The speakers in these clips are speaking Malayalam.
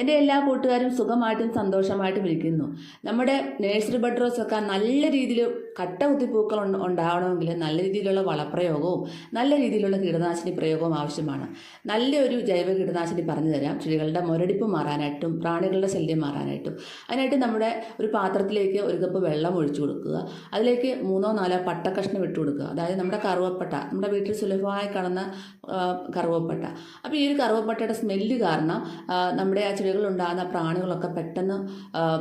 എൻ്റെ എല്ലാ കൂട്ടുകാരും സുഖമായിട്ടും സന്തോഷമായിട്ടും ഇരിക്കുന്നു. നമ്മുടെ നഴ്സറി ബഡ് റോസൊക്കെ നല്ല രീതിയിൽ കട്ട കുത്തിപ്പൂക്കൾ ഉണ്ടാവണമെങ്കിൽ നല്ല രീതിയിലുള്ള വളപ്രയോഗവും നല്ല രീതിയിലുള്ള കീടനാശിനി പ്രയോഗവും ആവശ്യമാണ്. നല്ലൊരു ജൈവ കീടനാശിനി പറഞ്ഞു തരാം. ചെടികളുടെ മുരടിപ്പ് മാറാനായിട്ടും പ്രാണികളുടെ ശല്യം മാറാനായിട്ടും. അതിനായിട്ട് നമ്മുടെ ഒരു പാത്രത്തിലേക്ക് ഒരു കപ്പ് വെള്ളം ഒഴിച്ചു കൊടുക്കുക. അതിലേക്ക് 3-4 പട്ടക്കഷ്ണം ഇട്ട് കൊടുക്കുക. അതായത് നമ്മുടെ കറുവപ്പട്ട, നമ്മുടെ വീട്ടിൽ സുലഭമായി കാണുന്ന കറുവപ്പട്ട. അപ്പോൾ ഈ ഒരു കറുവപ്പട്ടയുടെ സ്മെല്ല് കാരണം നമ്മുടെ ആ ചെടികളിലുണ്ടാകുന്ന പ്രാണികളൊക്കെ പെട്ടെന്ന്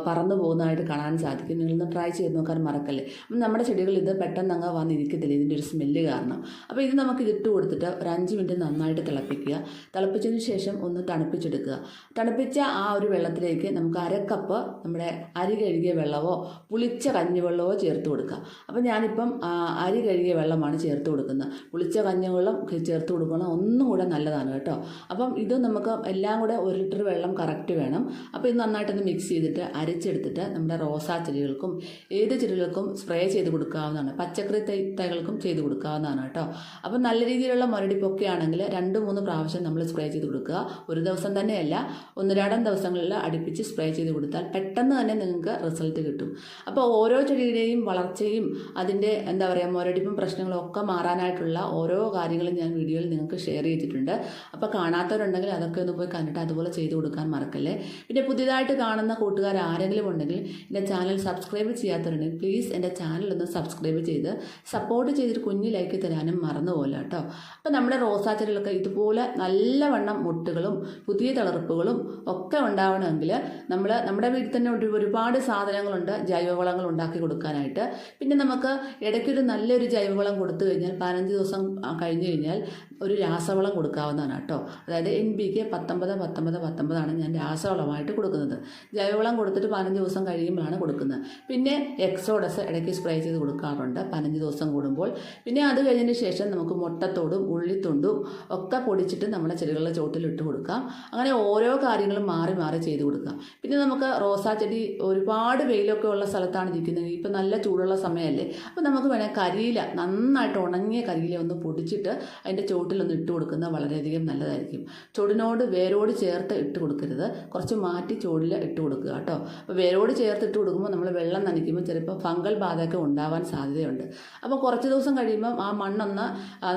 പറന്നു പോകുന്നതായിട്ട് കാണാൻ സാധിക്കും. നിങ്ങളൊന്ന് ട്രൈ ചെയ്ത് നോക്കാൻ മറക്കല്ലേ. അപ്പം നമ്മുടെ ചെടികൾ ഇത് പെട്ടെന്ന് അങ്ങ് വന്നിരിക്കത്തില്ല ഇതിൻ്റെ ഒരു സ്മെല്ല് കാരണം. അപ്പോൾ ഇത് നമുക്ക് ഇതിട്ട് കൊടുത്തിട്ട് ഒരു 5 മിനിറ്റ് നന്നായിട്ട് തിളപ്പിക്കുക. തിളപ്പിച്ചതിന് ശേഷം ഒന്ന് തണുപ്പിച്ചെടുക്കുക. തണുപ്പിച്ച ആ ഒരു വെള്ളത്തിലേക്ക് നമുക്ക് 1/2 കപ്പ് നമ്മുടെ അരി കഴുകിയ വെള്ളമോ പുളിച്ച കഞ്ഞിവെള്ളമോ ചേർത്ത് കൊടുക്കുക. അപ്പം ഞാനിപ്പം അരി കഴുകിയ വെള്ളമാണ് ചേർത്ത് കൊടുക്കുന്നത്. പുളിച്ച കഞ്ഞിവെള്ളം ചേർത്ത് കൊടുക്കണം, ഒന്നും കൂടെ നല്ലതാണ് കേട്ടോ. അപ്പം ഇത് നമുക്ക് എല്ലാം കൂടെ 1 ലിറ്റർ വെള്ളം കറക്റ്റ് വേണം. അപ്പോൾ ഇത് നന്നായിട്ടൊന്ന് മിക്സ് ചെയ്തിട്ട് അരച്ചെടുത്തിട്ട് നമ്മുടെ റോസാ ചെടികൾക്കും ഏത് ചെടികൾക്കും സ്പ്രേ ചെയ്ത് കൊടുക്കാവുന്നതാണ്. പച്ചക്കറി തൈകൾക്കും ചെയ്ത് കൊടുക്കാവുന്നതാണ് കേട്ടോ. അപ്പം നല്ല രീതിയിലുള്ള മുരടിപ്പൊക്കെ ആണെങ്കിൽ 2-3 പ്രാവശ്യം നമ്മൾ സ്പ്രേ ചെയ്ത് കൊടുക്കുക. ഒരു ദിവസം തന്നെയല്ല, 1-2 ദിവസങ്ങളിൽ അടുപ്പിച്ച് സ്പ്രേ ചെയ്ത് കൊടുത്താൽ പെട്ടെന്ന് തന്നെ നിങ്ങൾക്ക് റിസൾട്ട് കിട്ടും. അപ്പോൾ ഓരോ ചെടിയുടെയും വളർച്ചയും അതിൻ്റെ മുരടിപ്പും പ്രശ്നങ്ങളും ഒക്കെ മാറാനായിട്ടുള്ള ഓരോ കാര്യങ്ങളും ഞാൻ വീഡിയോയിൽ നിങ്ങൾക്ക് ഷെയർ ചെയ്തിട്ടുണ്ട്. അപ്പോൾ കാണാത്തവരുണ്ടെങ്കിൽ അതൊക്കെ ഒന്ന് പോയി കണ്ടിട്ട് അതുപോലെ ചെയ്ത് കൊടുക്കാൻ മറക്കല്ലേ. പിന്നെ പുതിയതായിട്ട് കാണുന്ന കൂട്ടുകാർ ആരെങ്കിലും ഉണ്ടെങ്കിൽ എൻ്റെ ചാനൽ സബ്സ്ക്രൈബ് ചെയ്യാത്തവരുണ്ടെങ്കിൽ പ്ലീസ് എൻ്റെ ചാനൽ ഒന്ന് സബ്സ്ക്രൈബ് ചെയ്ത് സപ്പോർട്ട് ചെയ്തിട്ട് കുഞ്ഞ് ലൈക്ക് തരാനും മറന്നുപോലെ കേട്ടോ. അപ്പോൾ നമ്മുടെ റോസാ ചെടികളൊക്കെ ഇതുപോലെ നല്ലവണ്ണം മുട്ടുകളും പുതിയ തളിർപ്പുകളും ഒക്കെ ഉണ്ടാവണമെങ്കിൽ നമ്മുടെ വീട്ടിൽ തന്നെ ഒരുപാട് സാധനങ്ങളുണ്ട് ജൈവവളങ്ങൾ ഉണ്ടാക്കി കൊടുക്കാനായിട്ട്. പിന്നെ നമുക്ക് ഇടയ്ക്കൊരു നല്ലൊരു ജൈവവളം കൊടുത്തു കഴിഞ്ഞാൽ 15 ദിവസം കഴിഞ്ഞ് കഴിഞ്ഞാൽ ഒരു രാസവളം കൊടുക്കാവുന്നതാണ് കേട്ടോ. അതായത് NPK 19-19-19 ഞാൻ രാസവളമായിട്ട് കൊടുക്കുന്നത്. ജൈവവളം കൊടുത്തിട്ട് 15 ദിവസം കഴിയുമ്പോഴാണ് കൊടുക്കുന്നത്. പിന്നെ എക്സോഡസ് ഇടയ്ക്ക് സ്പ്രേ ചെയ്ത് കൊടുക്കാറുണ്ട് 15 ദിവസം കൂടുമ്പോൾ. പിന്നെ അത് കഴിഞ്ഞതിന് ശേഷം നമുക്ക് മുട്ടത്തോടും ഉള്ളിത്തൊണ്ടും ഒക്കെ പൊടിച്ചിട്ട് നമ്മുടെ ചെടികളുടെ ചോട്ടിൽ ഇട്ട് കൊടുക്കാം. അങ്ങനെ ഓരോ കാര്യങ്ങളും മാറി മാറി ചെയ്ത് കൊടുക്കാം. പിന്നെ നമുക്ക് റോസാ ചെടി ഒരുപാട് വെയിലൊക്കെ ഉള്ള സ്ഥലത്താണ് ഇരിക്കുന്നത്. ഇപ്പം നല്ല ചൂടുള്ള സമയമല്ലേ. അപ്പോൾ നമുക്ക് വേണേൽ കരിയില, നന്നായിട്ട് ഉണങ്ങിയ കരിയില ഒന്ന് പൊടിച്ചിട്ട് അതിൻ്റെ ചോട്ടിലൊന്ന് ഇട്ട് കൊടുക്കുന്നത് വളരെയധികം നല്ലതായിരിക്കും. ചുവടിനോട് വേരോട് ചേർത്ത് ഇട്ട് കൊടുക്കരുത്, കുറച്ച് മാറ്റി ചുവടിൽ ഇട്ട് കൊടുക്കുക കേട്ടോ. അപ്പോൾ വേരോട് ചേർത്ത് ഇട്ട് കൊടുക്കുമ്പോൾ നമ്മൾ വെള്ളം നനയ്ക്കുമ്പോൾ ചിലപ്പോൾ ഫംഗൽ ബാധയൊക്കെ ഉണ്ടാവാൻ സാധ്യതയുണ്ട്. അപ്പോൾ കുറച്ച് ദിവസം കഴിയുമ്പം ആ മണ്ണൊന്ന്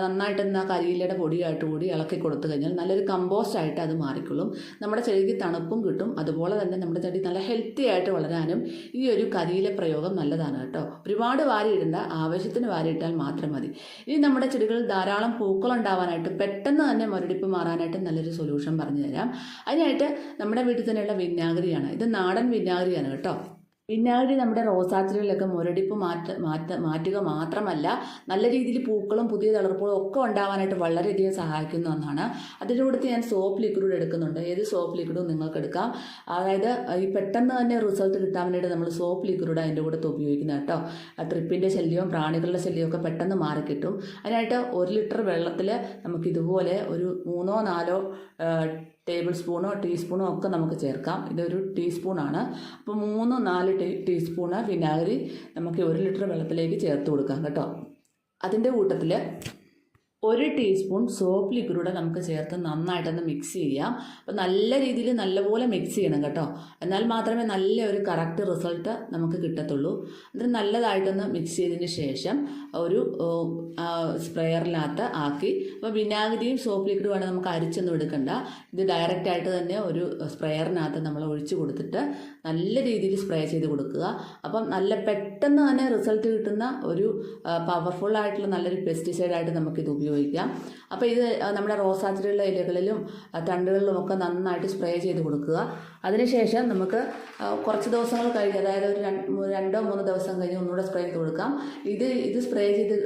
നന്നായിട്ട് കരിയിലയുടെ പൊടിയായിട്ട് കൂടി ഇളക്കി കൊടുത്തു കഴിഞ്ഞാൽ നല്ലൊരു കമ്പോസ്റ്റ് ആയിട്ട് അത് മാറിക്കൊള്ളും. നമ്മുടെ ചെടിക്ക് തണുപ്പും കിട്ടും. അതുപോലെ തന്നെ നമ്മുടെ ചെടി നല്ല ഹെൽത്തി ആയിട്ട് വളരാനും ഈ ഒരു കരിയില പ്രയോഗം നല്ലതാണ് കേട്ടോ. ഒരുപാട് വാരിയിടേണ്ട, ആവശ്യത്തിന് വാരിയിട്ടാൽ മാത്രം മതി. ഇനി നമ്മുടെ ചെടികളിൽ ധാരാളം പൂക്കളുണ്ടാവാനായിട്ട് പെട്ടെന്ന് തന്നെ മുരടിപ്പ് മാറാനായിട്ട് നല്ലൊരു സൊല്യൂഷൻ പറഞ്ഞു തരാം. അതിനായിട്ട് നമ്മുടെ വീട്ടിൽ തന്നെയുള്ള വിനാഗിരിയാണ്. ഇത് നാടൻ വിനാഗിരിയാണ് കേട്ടോ. വിനാഗിരി നമ്മുടെ റോസാച്ചെടികളിലൊക്കെ മുരടിപ്പ് മാറ്റുക മാത്രമല്ല നല്ല രീതിയിൽ പൂക്കളും പുതിയ തളിർപ്പുകളും ഒക്കെ ഉണ്ടാവാനായിട്ട് വളരെയധികം സഹായിക്കുന്ന ഒന്നാണ്. അതിൻ്റെ കൂടെ ഞാൻ സോപ്പ് ലിക്വിഡ് എടുക്കുന്നുണ്ട്. ഏത് സോപ്പ് ലിക്വിഡും നിങ്ങൾക്ക് എടുക്കാം. അതായത് ഈ പെട്ടെന്ന് തന്നെ റിസൾട്ട് കിട്ടാൻ വേണ്ടിയിട്ട് നമ്മൾ സോപ്പ് ലിക്വിഡ് അതിൻ്റെ കൂടെ ഉപയോഗിക്കുന്നത് കേട്ടോ. ട്രിപ്പിൻ്റെ ശല്യവും പ്രാണികളുടെ ശല്യവും ഒക്കെ പെട്ടെന്ന് മാറിക്കിട്ടും. അതിനായിട്ട് 1 ലിറ്റർ വെള്ളത്തിൽ നമുക്കിതുപോലെ ഒരു 3-4 ടേബിൾ സ്പൂണോ ടീസ്പൂണോ ഒക്കെ നമുക്ക് ചേർക്കാം. ഇതൊരു ടീസ്പൂണാണ്. അപ്പോൾ 3-4 ടീസ്പൂണ് വിനാഗിരി നമുക്ക് 1 ലിറ്റർ വെള്ളത്തിലേക്ക് ചേർത്ത് കൊടുക്കാം കേട്ടോ. അതിൻ്റെ കൂട്ടത്തിൽ 1 ടീസ്പൂൺ സോപ്പ് ലിക്വിഡ് നമുക്ക് ചേർത്ത് നന്നായിട്ടൊന്ന് മിക്സ് ചെയ്യാം. അപ്പോൾ നല്ല രീതിയിൽ നല്ലപോലെ മിക്സ് ചെയ്യണം കേട്ടോ. എന്നാൽ മാത്രമേ നല്ല ഒരു കറക്റ്റ് റിസൾട്ട് നമുക്ക് കിട്ടത്തുള്ളൂ. എന്നിട്ട് നല്ലതായിട്ടൊന്ന് മിക്സ് ചെയ്തതിന് ശേഷം ഒരു സ്പ്രെയറിനകത്ത് ആക്കി, അപ്പോൾ വിനാഗിരിയും സോപ്പ് ലിക്വിഡും വേണം, നമുക്ക് അരിച്ചൊന്നും എടുക്കണ്ട. ഇത് ഡയറക്റ്റായിട്ട് തന്നെ ഒരു സ്പ്രെയറിനകത്ത് നമ്മൾ ഒഴിച്ച് കൊടുത്തിട്ട് നല്ല രീതിയിൽ സ്പ്രേ ചെയ്ത് കൊടുക്കുക. അപ്പം നല്ല പെട്ടെന്ന് തന്നെ റിസൾട്ട് കിട്ടുന്ന ഒരു പവർഫുള്ളായിട്ടുള്ള നല്ലൊരു പെസ്റ്റിസൈഡായിട്ട് നമുക്കിത് ഉപയോഗിക്കാം. അപ്പോൾ ഇത് നമ്മുടെ റോസാച്ചെടികളുടെ ഇലകളിലും തണ്ടുകളിലും ഒക്കെ നന്നായിട്ട് സ്പ്രേ ചെയ്ത് കൊടുക്കുക. അതിനുശേഷം നമുക്ക് കുറച്ച് ദിവസങ്ങൾ കഴിഞ്ഞ്, അതായത് ഒരു 2-3 ദിവസം കഴിഞ്ഞ് ഒന്നുകൂടെ സ്പ്രേ ചെയ്ത് കൊടുക്കാം. ഇത് സ്പ്രേ ചെയ്ത്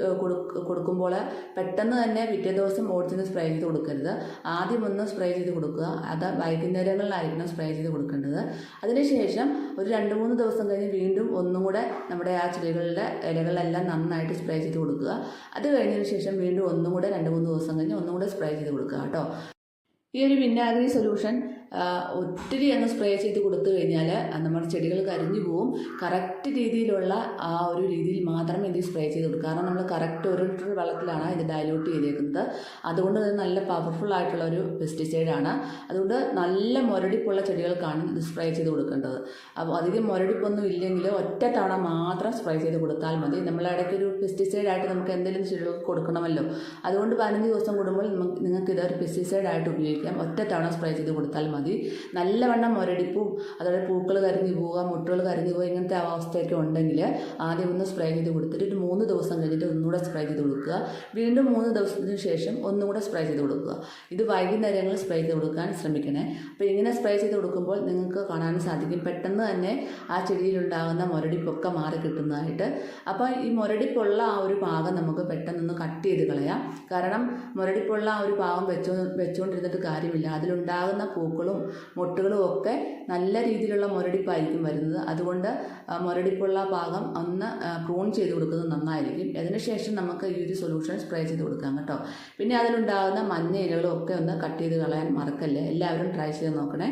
കൊടുക്കുമ്പോൾ പെട്ടെന്ന് തന്നെ പിറ്റേ ദിവസം ഓടിച്ചിട്ട് സ്പ്രേ ചെയ്ത് കൊടുക്കരുത്. ആദ്യം ഒന്ന് സ്പ്രേ ചെയ്ത് കൊടുക്കുക. അത് വൈകുന്നേരങ്ങളിലായിരിക്കണം സ്പ്രേ ചെയ്ത് കൊടുക്കേണ്ടത്. അതിനുശേഷം ഒരു 2-3 ദിവസം കഴിഞ്ഞ് വീണ്ടും ഒന്നും കൂടെ നമ്മുടെ ആ ചെടികളുടെ ഇലകളെല്ലാം നന്നായിട്ട് സ്പ്രേ ചെയ്ത് കൊടുക്കുക. അത് കഴിഞ്ഞതിന് ശേഷം വീണ്ടും ഒന്നും കൂടെ 2-3 ദിവസം കഴിഞ്ഞ് ഒന്നും കൂടെ സ്പ്രേ ചെയ്ത് കൊടുക്കുക കേട്ടോ. ഈ ഒരു വിനാഗിരി സൊല്യൂഷൻ ഒത്തിരി അങ്ങ് സ്പ്രേ ചെയ്ത് കൊടുത്തു കഴിഞ്ഞാൽ നമ്മുടെ ചെടികൾ കരിഞ്ഞു പോവും. കറക്റ്റ് രീതിയിലുള്ള ആ ഒരു രീതിയിൽ മാത്രമേ ഇത് സ്പ്രേ ചെയ്ത് കൊടുക്കുക. കാരണം നമ്മൾ കറക്റ്റ് 1 ലിറ്റർ വെള്ളത്തിലാണ് ഇത് ഡയലൂട്ട് ചെയ്തേക്കുന്നത്. അതുകൊണ്ട് ഇത് നല്ല പവർഫുൾ ആയിട്ടുള്ള ഒരു പെസ്റ്റിസൈഡാണ്. അതുകൊണ്ട് നല്ല മുരടിപ്പുള്ള ചെടികൾക്കാണ് ഇത് സ്പ്രേ ചെയ്ത് കൊടുക്കേണ്ടത്. അപ്പോൾ അധികം മുരടിപ്പൊന്നും ഇല്ലെങ്കിൽ ഒറ്റ തവണ മാത്രം സ്പ്രേ ചെയ്ത് കൊടുത്താൽ മതി. നമ്മൾ ഇടയ്ക്കൊരു പെസ്റ്റിസൈഡായിട്ട് നമുക്ക് എന്തെങ്കിലും ചെടികൾക്ക് കൊടുക്കണമല്ലോ. അതുകൊണ്ട് 15 ദിവസം കൂടുമ്പോൾ നിങ്ങൾക്ക് ഇതൊരു പെസ്റ്റിസൈഡായിട്ട് ഉപയോഗിക്കാം. ഒറ്റ തവണ സ്പ്രേ ചെയ്ത് കൊടുത്താൽ മതി. നല്ലവണ്ണം മുരടിപ്പും അതുപോലെ പൂക്കൾ കരിഞ്ഞു പോവുക, മുട്ടുകൾ കരിഞ്ഞു പോവുക, ഇങ്ങനത്തെ അവസ്ഥയൊക്കെ ഉണ്ടെങ്കിൽ ആദ്യം ഒന്ന് സ്പ്രേ ചെയ്ത് കൊടുത്തിട്ട് ഒരു 3 ദിവസം കഴിഞ്ഞിട്ട് ഒന്നുകൂടെ സ്പ്രേ ചെയ്ത് കൊടുക്കുക. വീണ്ടും 3 ദിവസത്തിന് ശേഷം ഒന്നുകൂടെ സ്പ്രേ ചെയ്ത് കൊടുക്കുക. ഇത് വൈകുന്നേരങ്ങളിൽ സ്പ്രേ ചെയ്ത് കൊടുക്കാൻ ശ്രമിക്കണേ. അപ്പോൾ ഇങ്ങനെ സ്പ്രേ ചെയ്ത് കൊടുക്കുമ്പോൾ നിങ്ങൾക്ക് കാണാൻ സാധിക്കും പെട്ടെന്ന് തന്നെ ആ ചെടിയിലുണ്ടാകുന്ന മുരടിപ്പൊക്കെ മാറി കിട്ടുന്നതായിട്ട്. അപ്പോൾ ഈ മുരടിപ്പുള്ള ആ ഒരു ഭാഗം നമുക്ക് പെട്ടെന്നൊന്ന് കട്ട് ചെയ്ത് കളയാം. കാരണം മുരടിപ്പുള്ള ആ ഒരു ഭാഗം വെച്ചുകൊണ്ടിരുന്നിട്ട് കാര്യമില്ല. അതിലുണ്ടാകുന്ന പൂക്കളും മുട്ടുകളും ഒക്കെ നല്ല രീതിയിലുള്ള മുരടിപ്പായിരിക്കും വരുന്നത്. അതുകൊണ്ട് മുരടിപ്പുള്ള ഭാഗം ഒന്ന് പ്രൂൺ ചെയ്ത് കൊടുക്കുന്നത് നന്നായിരിക്കും. അതിനുശേഷം നമുക്ക് ഈ ഒരു സൊല്യൂഷൻ സ്പ്രേ ചെയ്ത് കൊടുക്കാം കേട്ടോ. പിന്നെ അതിലുണ്ടാകുന്ന മഞ്ഞ ഇലകളും ഒക്കെ ഒന്ന് കട്ട് ചെയ്ത് കളയാൻ മറക്കല്ലേ. എല്ലാവരും ട്രൈ ചെയ്ത് നോക്കണേ.